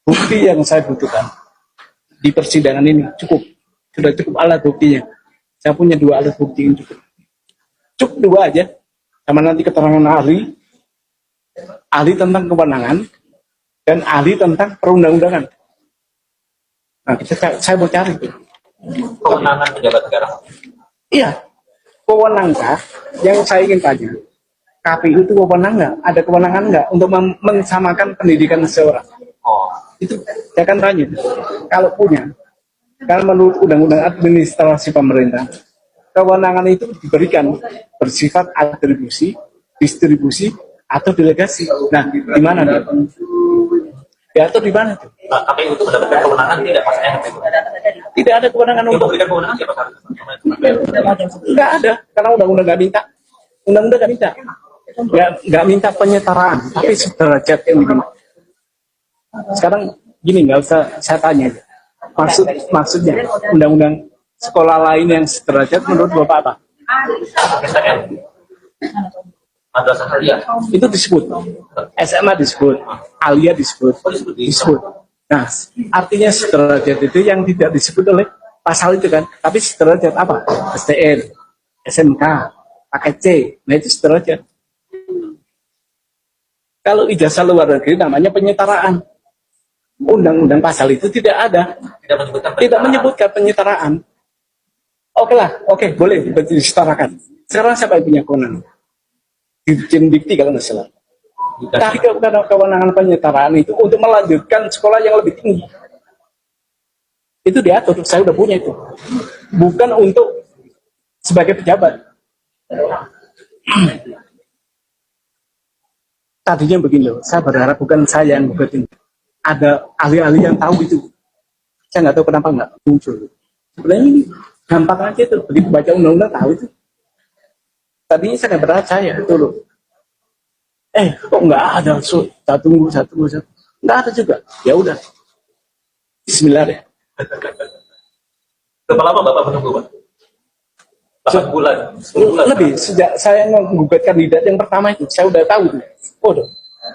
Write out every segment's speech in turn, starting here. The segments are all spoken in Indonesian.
bukti yang saya butuhkan di persidangan ini sudah cukup alat buktinya. Saya punya 2 alat bukti yang cukup 2 aja, sama nanti keterangan ahli tentang kewenangan dan ahli tentang perundang-undangan. Nah, saya mau cari itu. Kewenangan pejabat negara. Iya, kewenangkah yang saya ingin tanya? KPU itu kewenang nggak? Ada kewenangan nggak untuk mensamakan pendidikan seseorang? Oh, Itu saya akan tanya. Kalau punya, karena menurut Undang-Undang Administrasi Pemerintah, kewenangan itu diberikan bersifat atribusi, distribusi, atau delegasi. Nah, di mana dia? Diatur di mana tuh? KPU itu mendapatkan kewenangan tidak maksudnya KPU? Tidak ada kewenangan Yang untuk. memberikan kewenangan siapa? Nggak ada, karena undang-undang nggak minta. Undang-undang nggak minta. Nggak minta penyetaraan, tapi sederajat yang diminta. Sekarang gini, nggak usah saya tanya. Maksudnya undang-undang sekolah lain yang sederajat menurut Bapak apa? STM. Madrasah Aliyah. Itu disebut. SMA disebut, Aliyah disebut. Disebut. Nah, artinya sederajat itu yang tidak disebut oleh pasal itu kan. Tapi sederajat apa? STN, SMK, paket C. Nah, itu sederajat. Kalau ijazah luar negeri namanya penyetaraan. Undang-undang pasal itu tidak ada. Tidak menyebutkan penyetaraan. Oke, boleh disetarakan. Sekarang siapa yang punya kewenangan? Dirjen Dikti kalau nggak salah. Tapi kewenangan penyetaraan itu untuk melanjutkan sekolah yang lebih tinggi. Itu diatur, saya udah punya itu. Bukan untuk sebagai pejabat. Tadinya begini loh, saya berharap bukan saya yang buat ini. Ada ahli-ahli yang tahu itu. Saya nggak tahu kenapa nggak muncul. Sebenarnya ini gampang aja tuh, begitu baca undang-undang tahu itu. Tadinya saya nggak percaya itu loh. Kok nggak ada? Saya tunggu. Nggak ada juga. Ya udah. Bismillah deh. Berapa lama Bapak menunggu, Pak? 8 bulan, 10 bulan. Lebih. Sejak saya menggugat kandidat yang pertama itu, saya udah tahu tuh.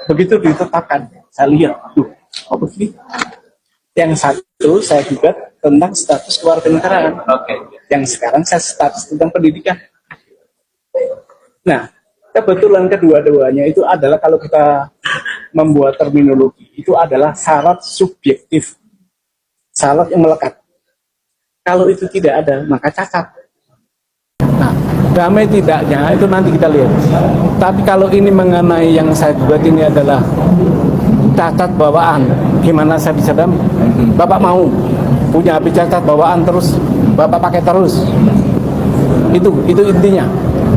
Begitu ditetapkan, saya lihat. Begini. Yang satu saya gugat tentang status kewarganegaraan. Oke. Yang sekarang saya status tentang pendidikan. Nah, kebetulan kedua-duanya itu adalah kalau kita membuat terminologi, itu adalah syarat subjektif. Syarat yang melekat. Kalau itu tidak ada, maka cacat. Nah, damai tidaknya itu nanti kita lihat. Tapi kalau ini mengenai yang saya buat ini adalah cacat bawaan, gimana saya bisa damai? Bapak mau punya HP cacat bawaan terus, Bapak pakai terus. Itu intinya.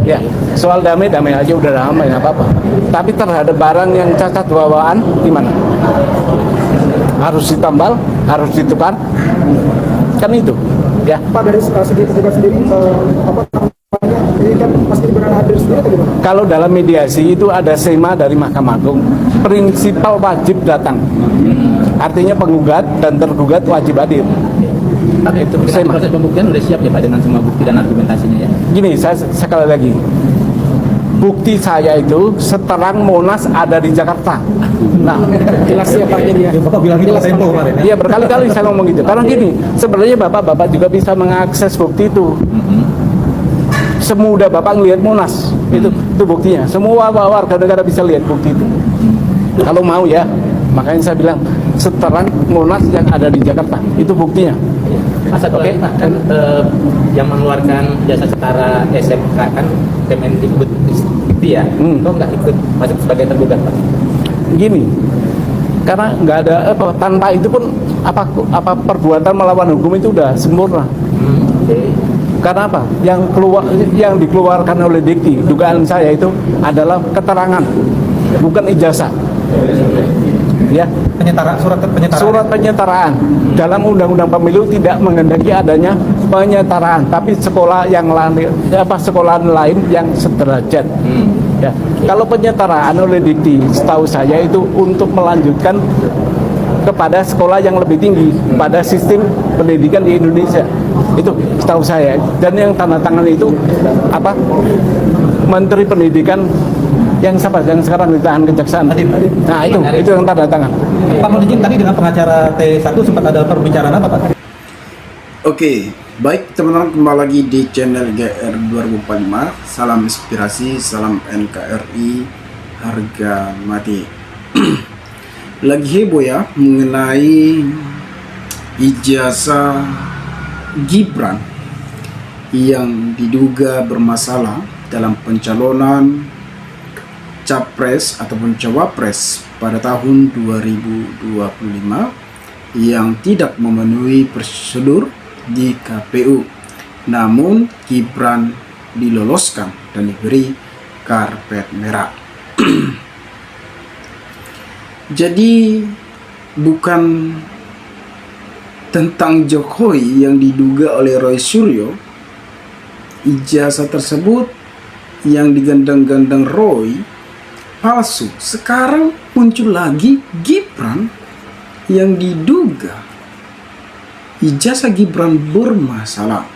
Ya, soal damai aja udah damai nggak apa-apa. Tapi terhadap barang yang cacat bawaan gimana? Harus ditambal, harus ditukar, kan itu. Ya. Pak, dari segi petugas sendiri, ini kan pasti berada hadir sendiri atau gimana? Kalau dalam mediasi itu ada SEMA dari Mahkamah Agung, prinsipal wajib datang. Artinya penggugat dan tergugat wajib hadir. Itu proses pembuktian sudah siap ya Pak dengan semua bukti dan argumentasinya ya. Gini, saya sekali lagi. Bukti saya itu seterang Monas ada di Jakarta. Nah, Jelas ya Pak ini ya. Bapak bilang gitu Tempo kemarin ya. iya berkali-kali saya ngomong gitu. Karena gini, sebenarnya Bapak juga bisa mengakses bukti itu. Semudah Bapak ngelihat Monas, itu buktinya. Semua warga negara bisa lihat bukti itu. Kalau mau ya, makanya saya bilang seterang Monas yang ada di Jakarta, itu buktinya. Satu lagi Pak, kan yang mengeluarkan jasa setara SMK kan Kemendikbud Dikti ya. Kok nggak ikut masuk sebagai tergugat Pak? Gini, karena nggak ada tanpa itu pun apa perbuatan melawan hukum itu udah sempurna. Karena apa? Yang dikeluarkan oleh Dikti, dugaan saya itu adalah keterangan, bukan ijazah. Ya, surat penyetaraan. Dalam Undang-Undang Pemilu tidak menghendaki adanya penyetaraan, tapi sekolah yang lain, sekolahan lain yang sederajat. Ya. Kalau penyetaraan oleh Dikti, setahu saya itu untuk melanjutkan kepada sekolah yang lebih tinggi pada sistem pendidikan di Indonesia. Itu setahu saya. Dan yang tanda tangan itu apa? Menteri Pendidikan yang siapa? Yang sekarang ditahan kejaksaan. Nah, itu yang tanda tangan. Pak Modijin, tadi dengan pengacara T1 sempat ada perbicaraan apa, Pak? Oke, baik teman-teman, kembali lagi di channel GR 2045. Salam inspirasi, salam NKRI, harga mati. Lagi heboh ya mengenai ijazah Gibran yang diduga bermasalah dalam pencalonan capres ataupun cawapres pada tahun 2025 yang tidak memenuhi prosedur di KPU. Namun Gibran diloloskan dan diberi karpet merah. Jadi bukan tentang Jokowi yang diduga oleh Roy Suryo. Ijazah tersebut yang digandang-gandang Roy palsu. Sekarang muncul lagi Gibran yang diduga ijazah Gibran bermasalah.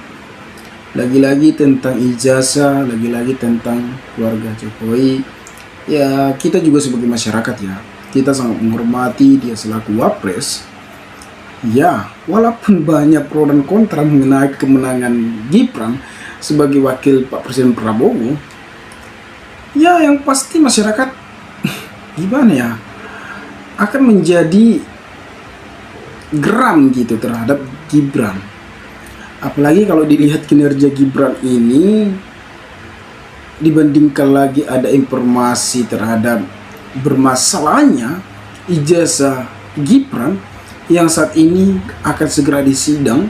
Lagi-lagi tentang ijazah, lagi-lagi tentang keluarga Jokowi. Ya, kita juga sebagai masyarakat ya, kita sangat menghormati dia selaku wapres. Ya, walaupun banyak pro dan kontra mengenai kemenangan Gibran sebagai wakil Pak Presiden Prabowo, ya yang pasti masyarakat gimana ya, akan menjadi geram gitu terhadap Gibran. Apalagi kalau dilihat kinerja Gibran ini dibandingkan lagi ada informasi terhadap bermasalahnya ijazah Gibran yang saat ini akan segera disidang.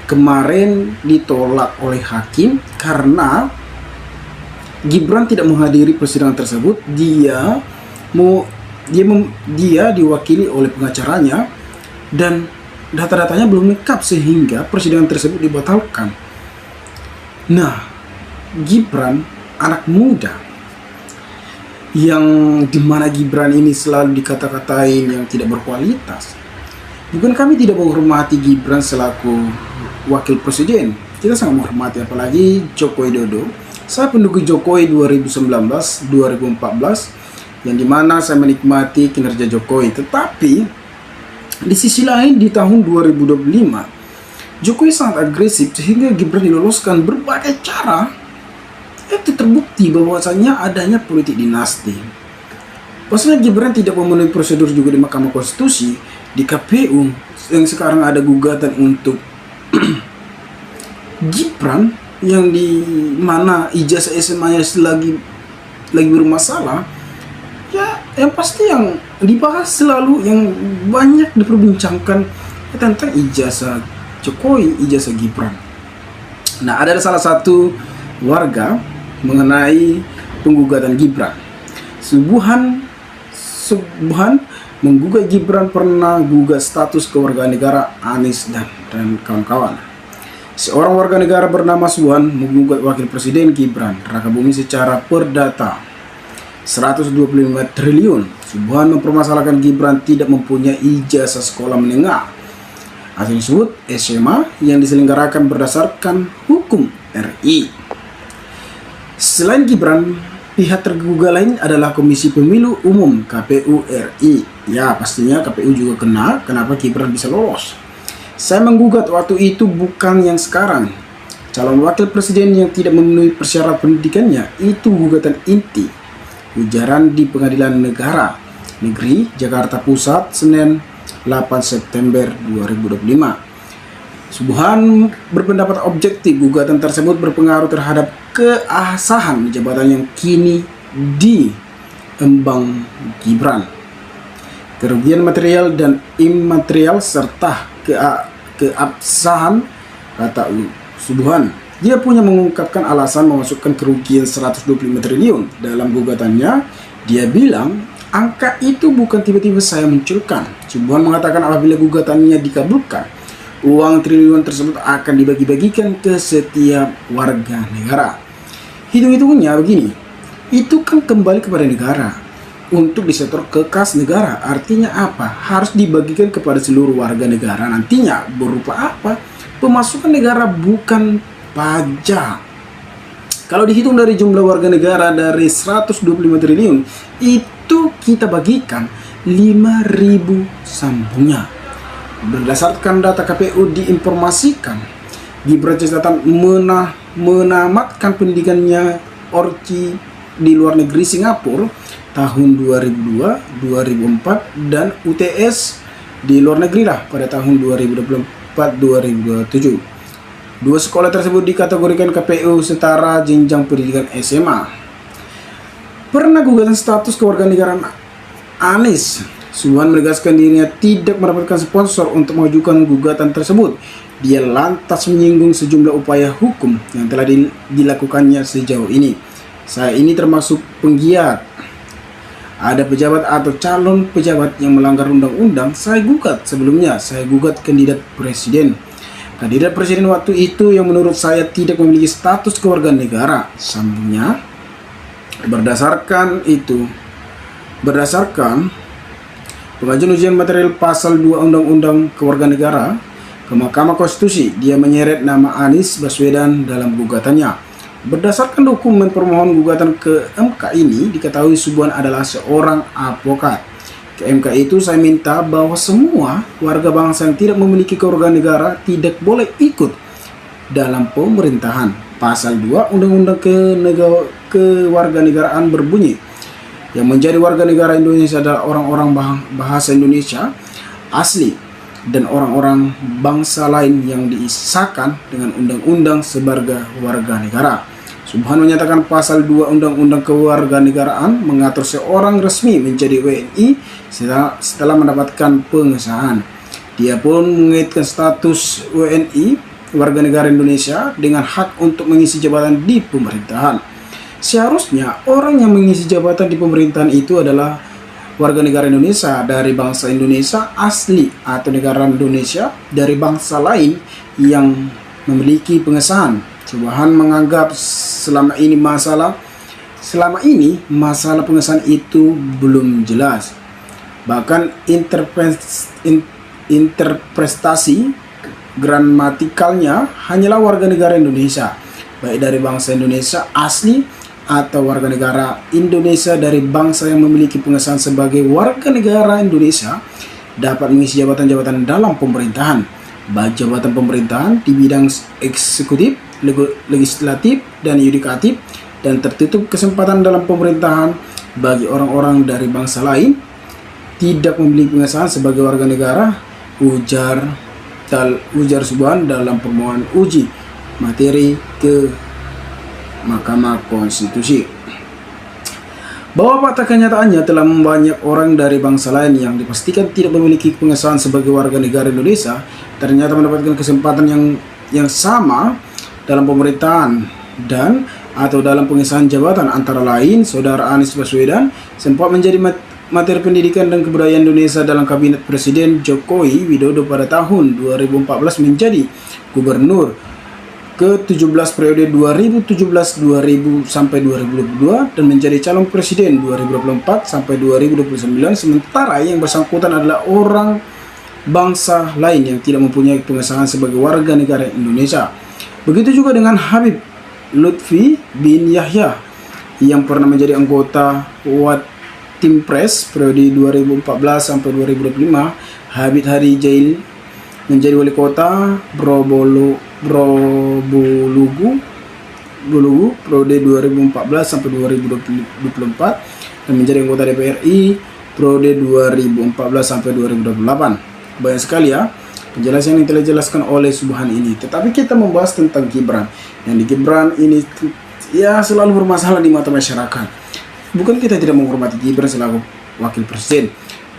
Kemarin ditolak oleh hakim karena Gibran tidak menghadiri persidangan tersebut. Dia diwakili oleh pengacaranya dan data-datanya belum lengkap sehingga persidangan tersebut dibatalkan. Nah, Gibran anak muda yang dimana Gibran ini selalu dikata-katain yang tidak berkualitas. Bukan kami tidak menghormati Gibran selaku wakil presiden, kita sangat menghormati, apalagi Joko Widodo. Saya pendukung Jokowi 2019-2014 yang dimana saya menikmati kinerja Jokowi. Tetapi di sisi lain di tahun 2025 Jokowi sangat agresif sehingga Gibran diloloskan berbagai cara. Itu terbukti bahwasanya adanya politik dinasti. Pasalnya Gibran tidak memenuhi prosedur juga di Mahkamah Konstitusi, di KPU yang sekarang ada gugatan untuk Gibran yang di mana ijazah SMA-nya lagi bermasalah. Ya, yang pasti yang dibahas selalu, yang banyak diperbincangkan tentang ijazah Jokowi, ijazah Gibran. Nah, ada salah satu warga mengenai penggugatan Gibran. Subhan menggugat Gibran pernah gugat status kewarganegaraan Anies dan kawan-kawan. Seorang warga negara bernama Subhan menggugat wakil presiden Gibran Rakabumi secara perdata 125 triliun. Subhan mempermasalahkan Gibran tidak mempunyai ijazah sekolah menengah atau disebut SMA yang diselenggarakan berdasarkan hukum RI. Selain Gibran, pihak tergugat lain adalah Komisi Pemilu Umum KPU RI. Ya, pastinya KPU juga kena. Kenapa Gibran bisa lolos? Saya menggugat waktu itu bukan yang sekarang. Calon wakil presiden yang tidak memenuhi persyarat pendidikannya, itu gugatan inti. Ujaran di Pengadilan Negara Negeri Jakarta Pusat Senin 8 September 2025. Subhan berpendapat objektif gugatan tersebut berpengaruh terhadap keabsahan jabatan yang kini diemban Gibran, kerugian material dan imaterial serta keabsahan, kata Subhan. Dia punya mengungkapkan alasan memasukkan kerugian 125 triliun dalam gugatannya. Dia bilang angka itu bukan tiba-tiba saya munculkan. Subhan mengatakan apabila gugatannya dikabulkan, uang triliun tersebut akan dibagi-bagikan ke setiap warga negara. Hitung-hitungnya begini, itu kan kembali kepada negara untuk disetor ke kas negara. Artinya apa? Harus dibagikan kepada seluruh warga negara. Nantinya berupa apa? Pemasukan negara, bukan pajak. Kalau dihitung dari jumlah warga negara dari 125 triliun, itu kita bagikan 5.000 sambungnya. Berdasarkan data KPU diinformasikan, Gibran catatan menamatkan pendidikannya Orci di luar negeri Singapura tahun 2002, 2004 dan UTS di luar negeri lah pada tahun 2024-2027. Dua sekolah tersebut dikategorikan KPU setara jenjang pendidikan SMA. Pernah gugatan status kewarganegaraan Anies, Subhan menegaskan dirinya tidak mendapatkan sponsor untuk mengajukan gugatan tersebut. Dia lantas menyinggung sejumlah upaya hukum yang telah dilakukannya sejauh ini. Saya ini termasuk penggiat. Ada pejabat atau calon pejabat yang melanggar undang-undang, saya gugat. Sebelumnya, saya gugat kandidat presiden. Kandidat presiden waktu itu yang menurut saya tidak memiliki status kewarganegara. Sambungnya, berdasarkan pengajuan ujian material pasal 2 Undang-Undang Kewarganegara ke Mahkamah Konstitusi, dia menyeret nama Anies Baswedan dalam gugatannya. Berdasarkan dokumen permohonan gugatan ke MK ini, diketahui Subhan adalah seorang advokat. Ke MK itu saya minta bahwa semua warga bangsa yang tidak memiliki kewarganegara tidak boleh ikut dalam pemerintahan. Pasal 2 Undang-Undang Kewarganegaraan berbunyi, yang menjadi warga negara Indonesia adalah orang-orang bahasa Indonesia asli dan orang-orang bangsa lain yang disahkan dengan undang-undang sebagai warga negara. Subhan menyatakan pasal 2 Undang-Undang Kewarganegaraan mengatur seorang resmi menjadi WNI setelah mendapatkan pengesahan. Dia pun mengaitkan status WNI warga negara Indonesia dengan hak untuk mengisi jabatan di pemerintahan. Seharusnya orang yang mengisi jabatan di pemerintahan itu adalah warga negara Indonesia dari bangsa Indonesia asli atau negara Indonesia dari bangsa lain yang memiliki pengesahan. Subhan menganggap selama ini masalah pengesahan itu belum jelas. Bahkan interpretasi gramatikalnya hanyalah warga negara Indonesia, baik dari bangsa Indonesia asli atau warga negara Indonesia dari bangsa yang memiliki pengesahan sebagai warga negara Indonesia dapat mengisi jabatan-jabatan dalam pemerintahan, baik jabatan pemerintahan di bidang eksekutif, legislatif, dan yudikatif, dan tertutup kesempatan dalam pemerintahan bagi orang-orang dari bangsa lain tidak memiliki pengesahan sebagai warga negara, ujar Subhan dalam permohonan uji materi ke Mahkamah Konstitusi. Bahwa fakta kenyataannya telah banyak orang dari bangsa lain yang dipastikan tidak memiliki pengesahan sebagai warga negara Indonesia ternyata mendapatkan kesempatan yang sama dalam pemerintahan dan atau dalam pengesahan jabatan. Antara lain, Saudara Anies Baswedan sempat menjadi materi pendidikan dan kebudayaan Indonesia dalam kabinet Presiden Jokowi Widodo pada tahun 2014, menjadi gubernur ke-17 periode 2017-2000 sampai 2022 dan menjadi calon presiden 2024 sampai 2029, sementara yang bersangkutan adalah orang bangsa lain yang tidak mempunyai pengesahan sebagai warga negara Indonesia. Begitu juga dengan Habib Lutfi bin Yahya yang pernah menjadi anggota Timpres periode 2014 sampai 2025. Habib Hari Jail menjadi wali kota Bulugu periode 2014 sampai 2024 dan menjadi anggota DPR RI periode 2014 sampai 2028. Banyak sekali ya penjelasan yang telah dijelaskan oleh Subhan ini. Tetapi kita membahas tentang Gibran. Yang di Gibran ini ya selalu bermasalah di mata masyarakat. Bukan kita tidak menghormati Gibran selaku wakil presiden.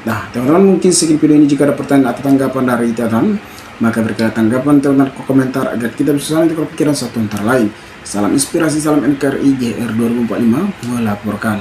Nah, teman-teman, mungkin sekian video ini. Jika ada pertanyaan atau tanggapan dari teman-teman, maka berikan tanggapan teman-teman ke komentar agar kita bisa saling tukar pikiran satu antara lain. Salam inspirasi, salam NKRI GR 2045 melaporkan.